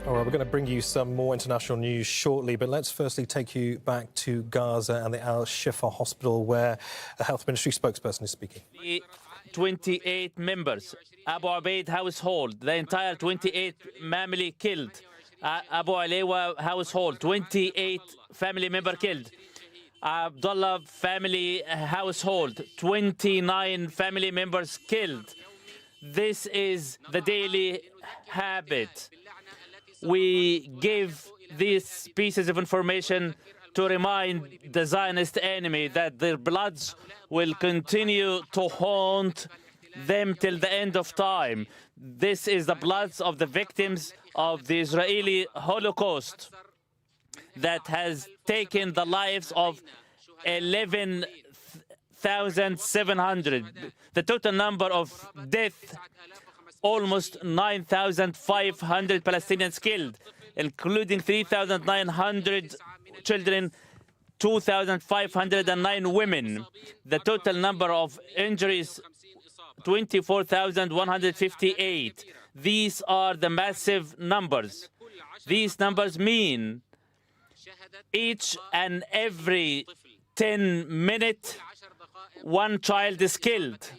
All right, we're going to bring you some more international news shortly, but let's firstly take you back to Gaza and the Al-Shifa hospital, where a health ministry spokesperson is speaking. 28 members, Abu Ubaid household, the entire 28 family killed. Abu Alewa household, 28 family member killed. Abdullah family household, 29 family members killed. This is the daily habit. We give these pieces of information to remind the Zionist enemy that their bloods will continue to haunt them till the end of time. This is the bloods of the victims of the Israeli Holocaust that has taken the lives of 11,700. The total number of deaths, almost 9,500 Palestinians killed, including 3,900 children, 2,509 women. The total number of injuries, 24,158. These are the massive numbers. These numbers mean each and every 10 minutes, one child is killed.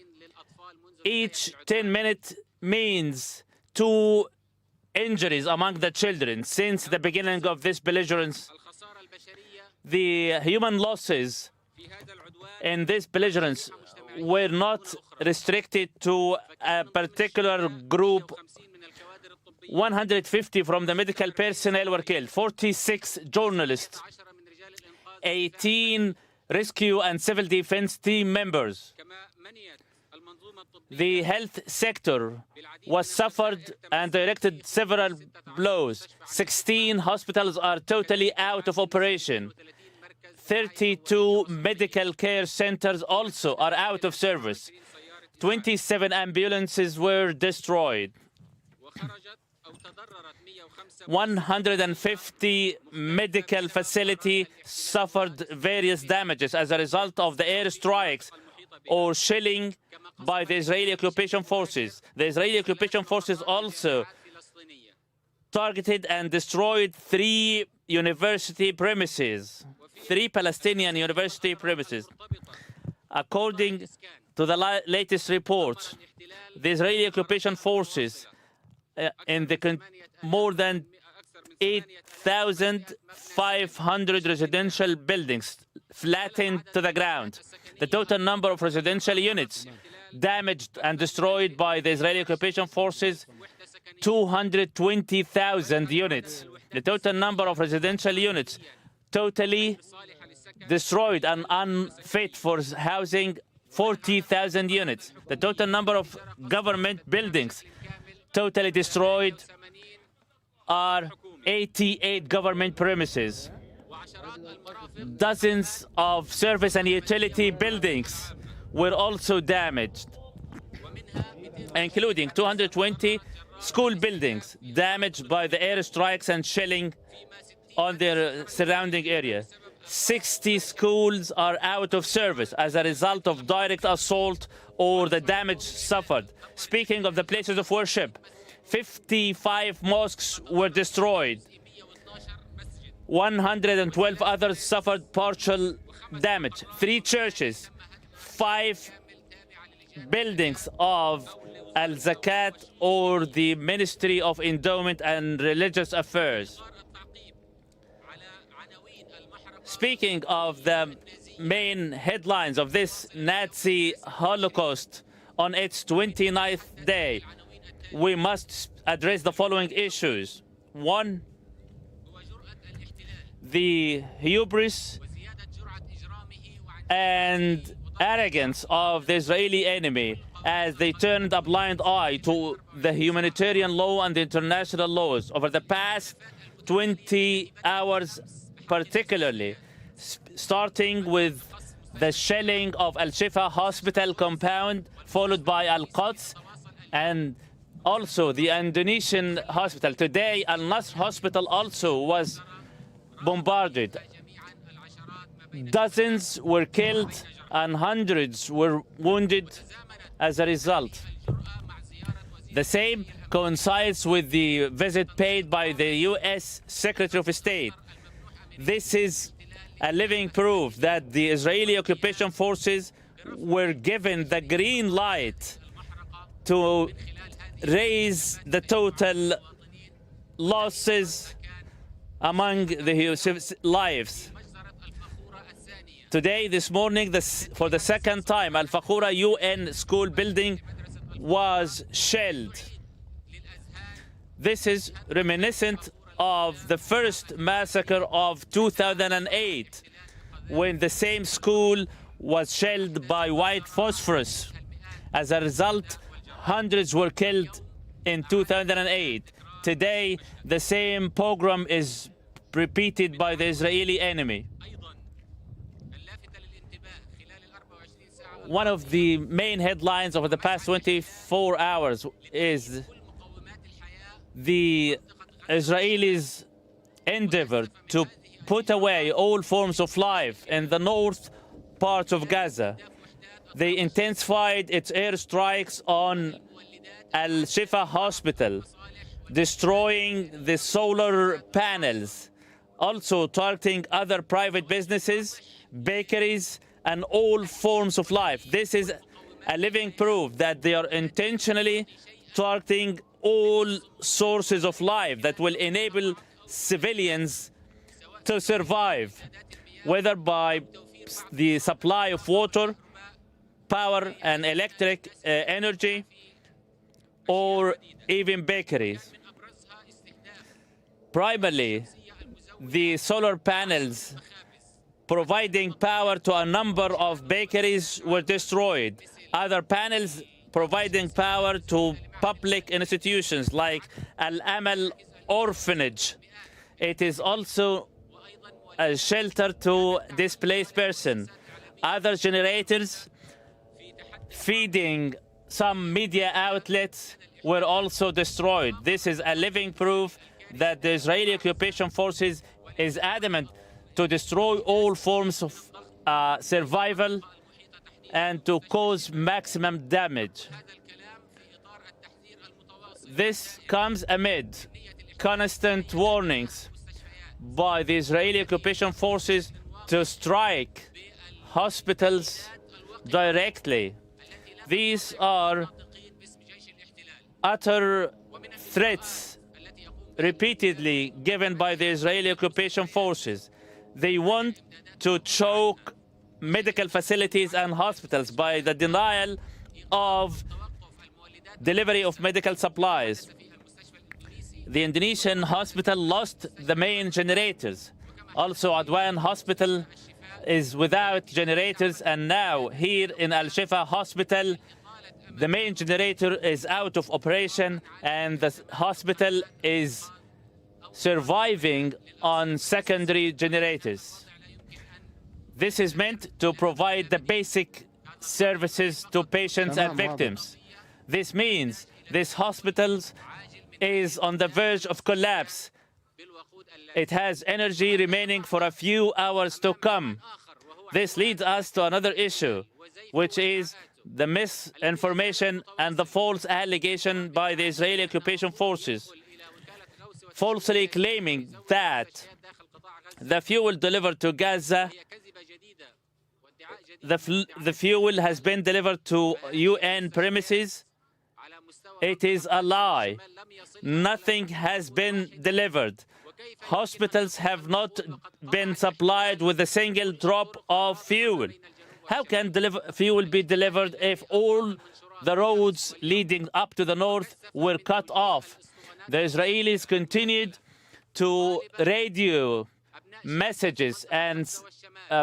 Each 10 minutes means 2 injuries among the children. Since the beginning of this belligerence, the human losses in this belligerence were not restricted to a particular group. 150 from the medical personnel were killed, 46 journalists, 18 rescue and civil defense team members. The health sector was suffered and directed several blows. 16 hospitals are totally out of operation. 32 medical care centers also are out of service. 27 ambulances were destroyed. 150 medical facilities suffered various damages as a result of the airstrikes or shelling by the Israeli occupation forces. The Israeli occupation forces also targeted and destroyed 3 university premises, 3 Palestinian university premises. According to the latest reports, the Israeli occupation forces in the more than 8,500 residential buildings flattened to the ground. The total number of residential units damaged and destroyed by the Israeli occupation forces, 220,000 units. The total number of residential units totally destroyed and unfit for housing, 40,000 units. The total number of government buildings totally destroyed are 88 government premises. Dozens of service and utility buildings were also damaged, including 220 school buildings damaged by the airstrikes and shelling on their surrounding area. 60 schools are out of service as a result of direct assault or the damage suffered. Speaking of the places of worship, 55 mosques were destroyed. 112 others suffered partial damage. 3 churches, 5 buildings of Al-Zakat or the Ministry of Endowment and Religious Affairs. Speaking of the main headlines of this Nazi Holocaust on its 29th day, we must address the following issues. 1, the hubris and arrogance of the Israeli enemy as they turned a blind eye to the humanitarian law and the international laws over the past 20 hours, particularly starting with the shelling of Al-Shifa hospital compound, followed by Al-Quds, and also the Indonesian hospital. Today, Al-Nasr hospital also was bombarded. Dozens were killed and hundreds were wounded as a result. The same coincides with the visit paid by the U.S. Secretary of State. This is a living proof that the Israeli occupation forces were given the green light to raise the total losses among the lives. Today, this morning, for the second time, Al-Fakhura UN school building was shelled. This is reminiscent of the first massacre of 2008, when the same school was shelled by white phosphorus. As a result, hundreds were killed in 2008. Today, the same pogrom is repeated by the Israeli enemy. One of the main headlines over the past 24 hours is the Israelis' endeavor to put away all forms of life in the north part of Gaza. They intensified its airstrikes on Al-Shifa hospital, destroying the solar panels, also targeting other private businesses, bakeries, and all forms of life. This is a living proof that they are intentionally targeting all sources of life that will enable civilians to survive, whether by the supply of water, power, and electric energy, or even bakeries. Primarily, the solar panels providing power to a number of bakeries were destroyed. Other panels providing power to public institutions like Al-Amal Orphanage. It is also a shelter to displaced persons. Other generators feeding some media outlets were also destroyed. This is a living proof that the Israeli occupation forces is adamant to destroy all forms of survival and to cause maximum damage. This comes amid constant warnings by the Israeli occupation forces to strike hospitals directly. These are utter threats repeatedly given by the Israeli occupation forces. They want to choke medical facilities and hospitals by the denial of delivery of medical supplies. The Indonesian hospital lost the main generators. Also, Adwan Hospital is without generators, and now here in Al-Shifa Hospital, the main generator is out of operation, and the hospital is surviving on secondary generators. This is meant to provide the basic services to patients and victims. This means this hospital is on the verge of collapse. It has energy remaining for a few hours to come. This leads us to another issue, which is the misinformation and the false allegation by the Israeli occupation forces, falsely claiming that the fuel delivered to Gaza, the fuel has been delivered to UN premises. It is a lie. Nothing has been delivered. Hospitals have not been supplied with a single drop of fuel. How can fuel be delivered if all the roads leading up to the north were cut off? The Israelis continued to radio messages and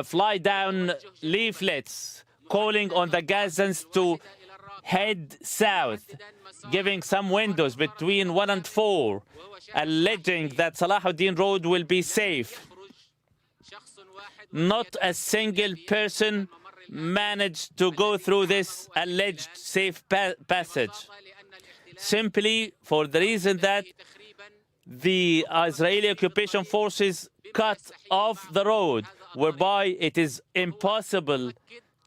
fly down leaflets calling on the Gazans to head south, giving some windows between 1 and 4, alleging that Salahuddin Road will be safe. Not a single person managed to go through this alleged safe passage, simply for the reason that the Israeli occupation forces cut off the road, whereby it is impossible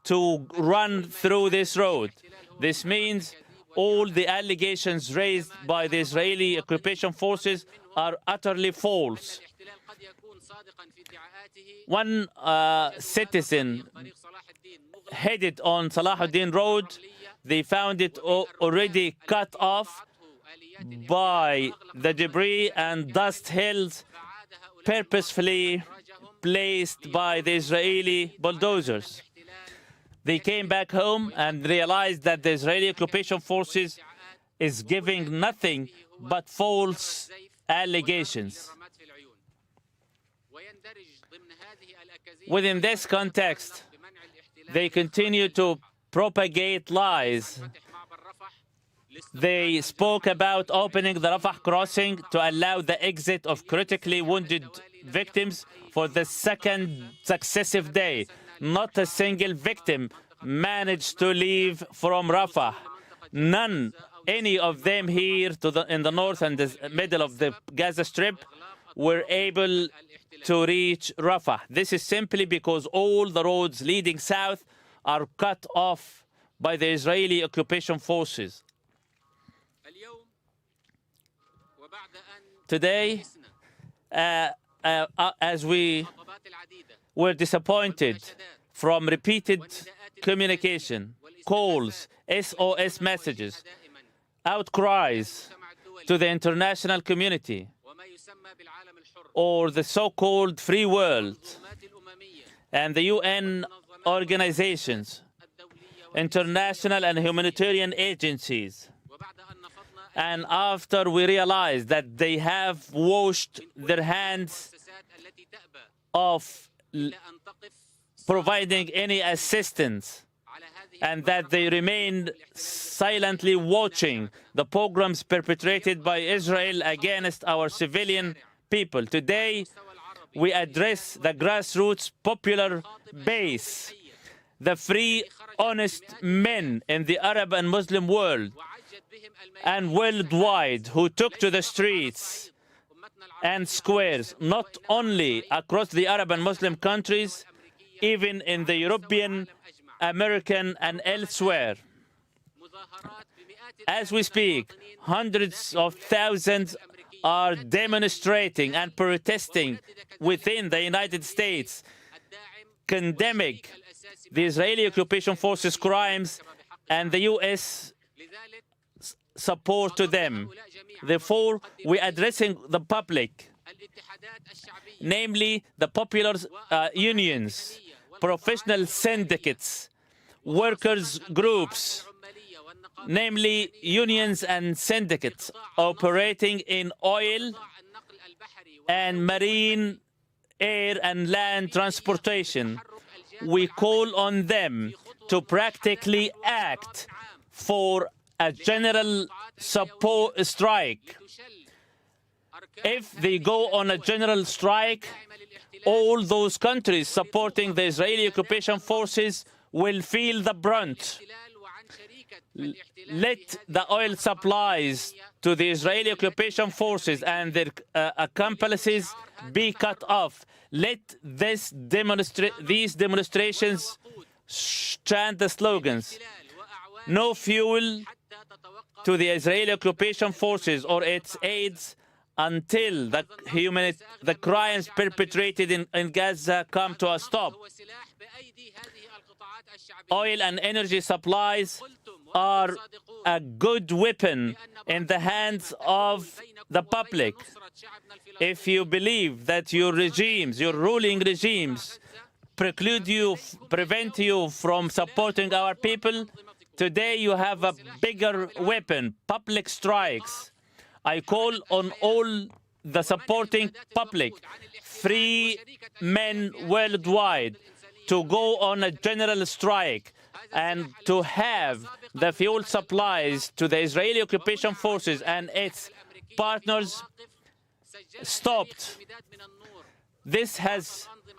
to run through this road. This means all the allegations raised by the Israeli occupation forces are utterly false. One citizen headed on Salahuddin Road, they found it already cut off by the debris and dust hills purposefully placed by the Israeli bulldozers. They came back home and realized that the Israeli occupation forces is giving nothing but false allegations. Within this context, they continue to propagate lies. They spoke about opening the Rafah crossing to allow the exit of critically wounded victims for the second successive day. Not a single victim managed to leave from Rafah. None, any of them here in the north and the middle of the Gaza Strip were able to reach Rafah. This is simply because all the roads leading south are cut off by the Israeli occupation forces. Today, as we were disappointed from repeated communication, calls, SOS messages, outcries to the international community or the so-called free world and the UN organizations, international and humanitarian agencies. And after we realized that they have washed their hands of providing any assistance and that they remain silently watching the pogroms perpetrated by Israel against our civilian people. Today, we address the grassroots popular base, the free, honest men in the Arab and Muslim world and worldwide who took to the streets and squares, not only across the Arab and Muslim countries, even in the European, American, and elsewhere. As we speak, hundreds of thousands are demonstrating and protesting within the United States, condemning the Israeli occupation forces' crimes and the U.S. support to them. Therefore, we're addressing the public, namely the popular unions, professional syndicates, workers' groups, namely unions and syndicates operating in oil and marine, air and land transportation. We call on them to practically act for a general support strike. If they go on a general strike, all those countries supporting the Israeli occupation forces will feel the brunt. Let the oil supplies to the Israeli occupation forces and their accomplices be cut off. Let these demonstrations chant the slogans: no fuel to the Israeli occupation forces or its aides until the crimes perpetrated in Gaza come to a stop. Oil and energy supplies are a good weapon in the hands of the public. If you believe that your regimes, your ruling regimes, prevent you from supporting our people, today you have a bigger weapon: public strikes. I call on all the supporting public, free men worldwide, to go on a general strike and to have the fuel supplies to the Israeli occupation forces and its partners stopped. This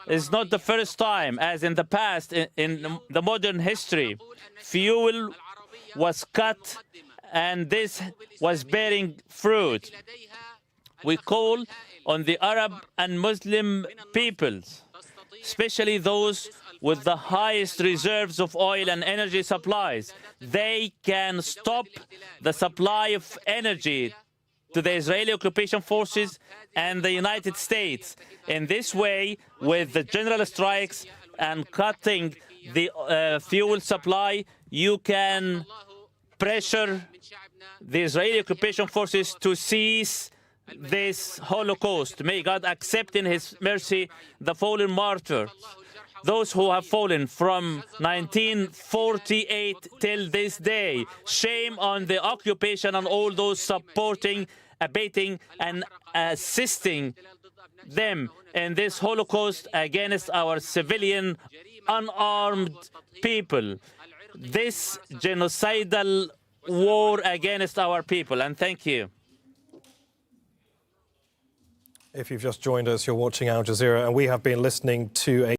is not the first time, as in the past, in the modern history. Fuel was cut and this was bearing fruit. We call on the Arab and Muslim peoples, especially those with the highest reserves of oil and energy supplies. They can stop the supply of energy to the Israeli occupation forces and the United States. In this way, with the general strikes and cutting the fuel supply, you can pressure the Israeli occupation forces to cease this Holocaust. May God accept in His mercy the fallen martyrs, those who have fallen from 1948 till this day. Shame on the occupation and all those supporting, abating, and assisting them in this Holocaust against our civilian, unarmed people. This genocidal war against our people. And thank you. If you've just joined us, you're watching Al Jazeera, and we have been listening to a